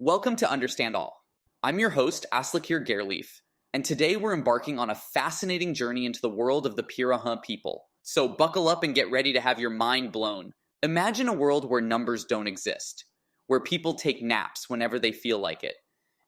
Welcome to Understand All. I'm your host, Aslakir Gerleaf, and today we're embarking on a fascinating journey into the world of the Pirahã people. So buckle up and get ready to have your mind blown. Imagine a world where numbers don't exist, where people take naps whenever they feel like it,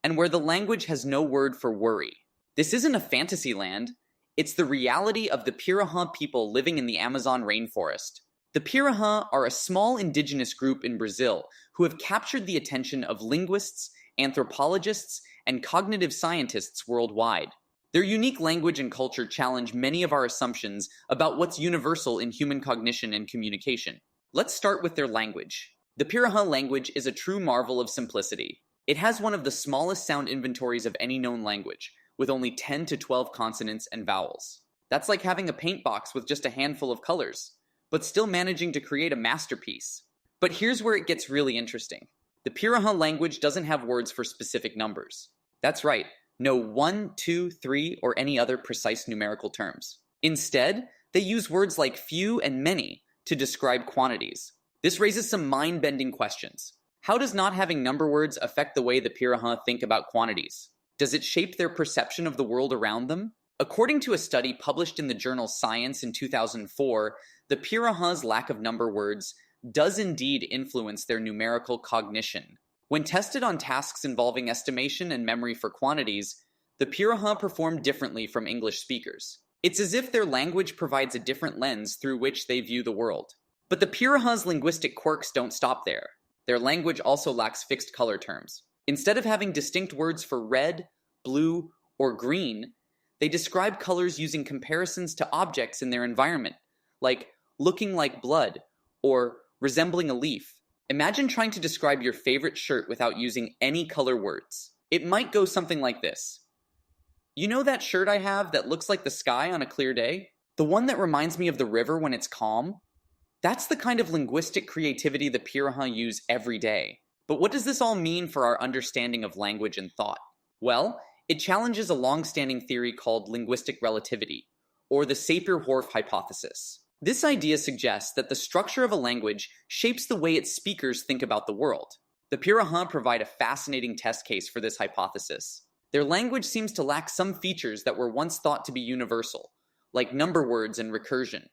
and where the language has no word for worry. This isn't a fantasy land, it's the reality of the Pirahã people living in the Amazon rainforest. The Pirahã are a small indigenous group in Brazil who have captured the attention of linguists, anthropologists, and cognitive scientists worldwide. Their unique language and culture challenge many of our assumptions about what's universal in human cognition and communication. Let's start with their language. The Pirahã language is a true marvel of simplicity. It has one of the smallest sound inventories of any known language, with only 10 to 12 consonants and vowels. That's like having a paint box with just a handful of colors, but still managing to create a masterpiece. But here's where it gets really interesting. The Pirahã language doesn't have words for specific numbers. That's right, no 1, 2, 3, or any other precise numerical terms. Instead, they use words like few and many to describe quantities. This raises some mind-bending questions. How does not having number words affect the way the Pirahã think about quantities? Does it shape their perception of the world around them? According to a study published in the journal Science in 2004, the Pirahã's lack of number words does indeed influence their numerical cognition. When tested on tasks involving estimation and memory for quantities, the Pirahã performed differently from English speakers. It's as if their language provides a different lens through which they view the world. But the Pirahã's linguistic quirks don't stop there. Their language also lacks fixed color terms. Instead of having distinct words for red, blue, or green, they describe colors using comparisons to objects in their environment, like looking like blood or resembling a leaf. Imagine trying to describe your favorite shirt without using any color words. It might go something like this. You know that shirt I have that looks like the sky on a clear day? The one that reminds me of the river when it's calm? That's the kind of linguistic creativity the Pirahã use every day. But what does this all mean for our understanding of language and thought? Well, it challenges a long-standing theory called linguistic relativity, or the Sapir-Whorf hypothesis. This idea suggests that the structure of a language shapes the way its speakers think about the world. The Pirahã provide a fascinating test case for this hypothesis. Their language seems to lack some features that were once thought to be universal, like number words and recursion,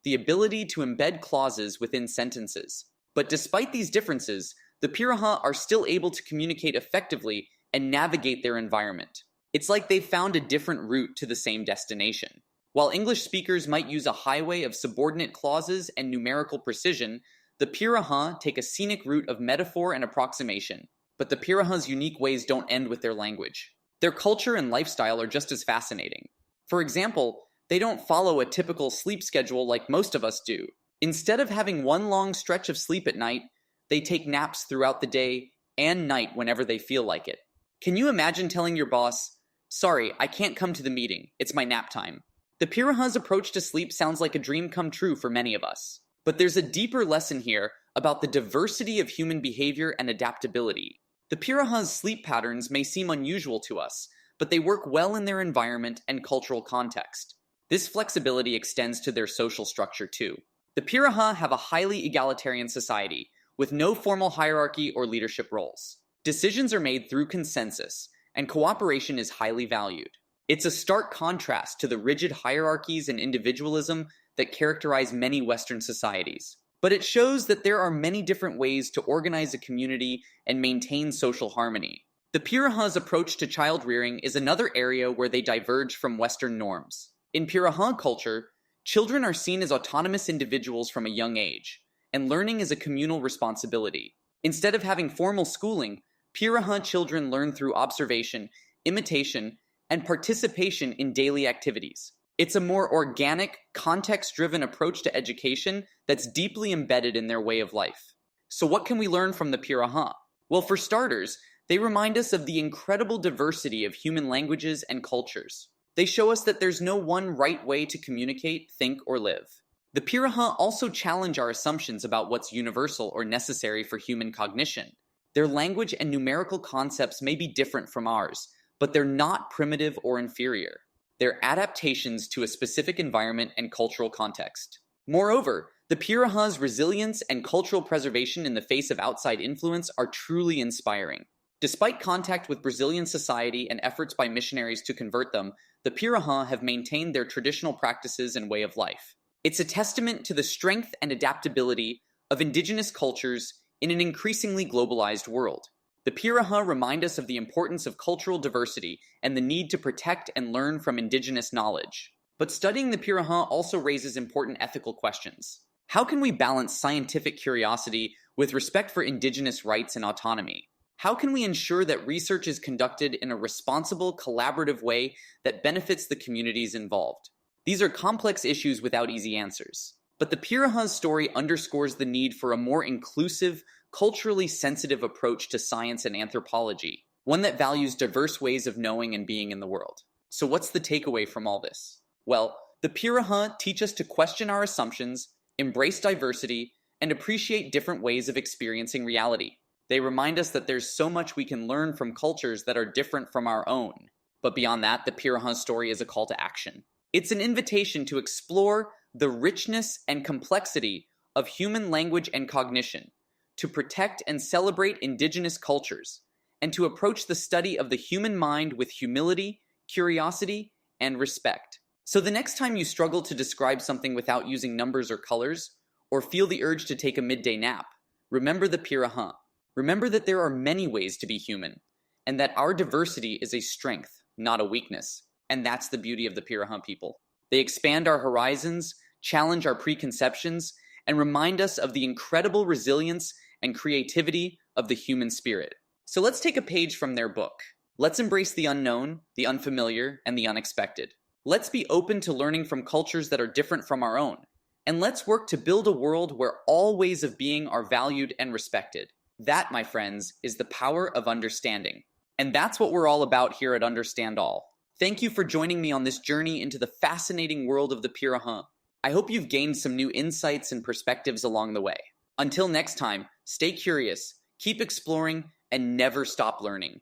the ability to embed clauses within sentences. But despite these differences, the Pirahã are still able to communicate effectively and navigate their environment. It's like they've found a different route to the same destination. While English speakers might use a highway of subordinate clauses and numerical precision, the Pirahã take a scenic route of metaphor and approximation. But the Pirahã's unique ways don't end with their language. Their culture and lifestyle are just as fascinating. For example, they don't follow a typical sleep schedule like most of us do. Instead of having one long stretch of sleep at night, they take naps throughout the day and night whenever they feel like it. Can you imagine telling your boss, "Sorry, I can't come to the meeting, it's my nap time"? The Pirahã's approach to sleep sounds like a dream come true for many of us. But there's a deeper lesson here about the diversity of human behavior and adaptability. The Pirahã's sleep patterns may seem unusual to us, but they work well in their environment and cultural context. This flexibility extends to their social structure too. The Pirahã have a highly egalitarian society, with no formal hierarchy or leadership roles. Decisions are made through consensus, and cooperation is highly valued. It's a stark contrast to the rigid hierarchies and individualism that characterize many Western societies. But it shows that there are many different ways to organize a community and maintain social harmony. The Pirahã's approach to child rearing is another area where they diverge from Western norms. In Pirahã culture, children are seen as autonomous individuals from a young age, and learning is a communal responsibility. Instead of having formal schooling, Pirahã children learn through observation, imitation, and participation in daily activities. It's a more organic, context-driven approach to education that's deeply embedded in their way of life. So what can we learn from the Pirahã? Well, for starters, they remind us of the incredible diversity of human languages and cultures. They show us that there's no one right way to communicate, think, or live. The Pirahã also challenge our assumptions about what's universal or necessary for human cognition. Their language and numerical concepts may be different from ours, but they're not primitive or inferior. They're adaptations to a specific environment and cultural context. Moreover, the Pirahã's resilience and cultural preservation in the face of outside influence are truly inspiring. Despite contact with Brazilian society and efforts by missionaries to convert them, the Pirahã have maintained their traditional practices and way of life. It's a testament to the strength and adaptability of indigenous cultures in an increasingly globalized world. The Pirahã remind us of the importance of cultural diversity and the need to protect and learn from indigenous knowledge. But studying the Pirahã also raises important ethical questions. How can we balance scientific curiosity with respect for indigenous rights and autonomy? How can we ensure that research is conducted in a responsible, collaborative way that benefits the communities involved? These are complex issues without easy answers. But the Pirahã's story underscores the need for a more inclusive, culturally sensitive approach to science and anthropology, one that values diverse ways of knowing and being in the world. So what's the takeaway from all this? Well, the Pirahã teach us to question our assumptions, embrace diversity, and appreciate different ways of experiencing reality. They remind us that there's so much we can learn from cultures that are different from our own. But beyond that, the Pirahã story is a call to action. It's an invitation to explore the richness and complexity of human language and cognition, to protect and celebrate indigenous cultures, and to approach the study of the human mind with humility, curiosity, and respect. So the next time you struggle to describe something without using numbers or colors, or feel the urge to take a midday nap, remember the Pirahã. Remember that there are many ways to be human, and that our diversity is a strength, not a weakness. And that's the beauty of the Pirahã people. They expand our horizons, challenge our preconceptions, and remind us of the incredible resilience and creativity of the human spirit. So let's take a page from their book. Let's embrace the unknown, the unfamiliar, and the unexpected. Let's be open to learning from cultures that are different from our own. And let's work to build a world where all ways of being are valued and respected. That, my friends, is the power of understanding. And that's what we're all about here at Understand All. Thank you for joining me on this journey into the fascinating world of the Pirahã. I hope you've gained some new insights and perspectives along the way. Until next time, stay curious, keep exploring, and never stop learning.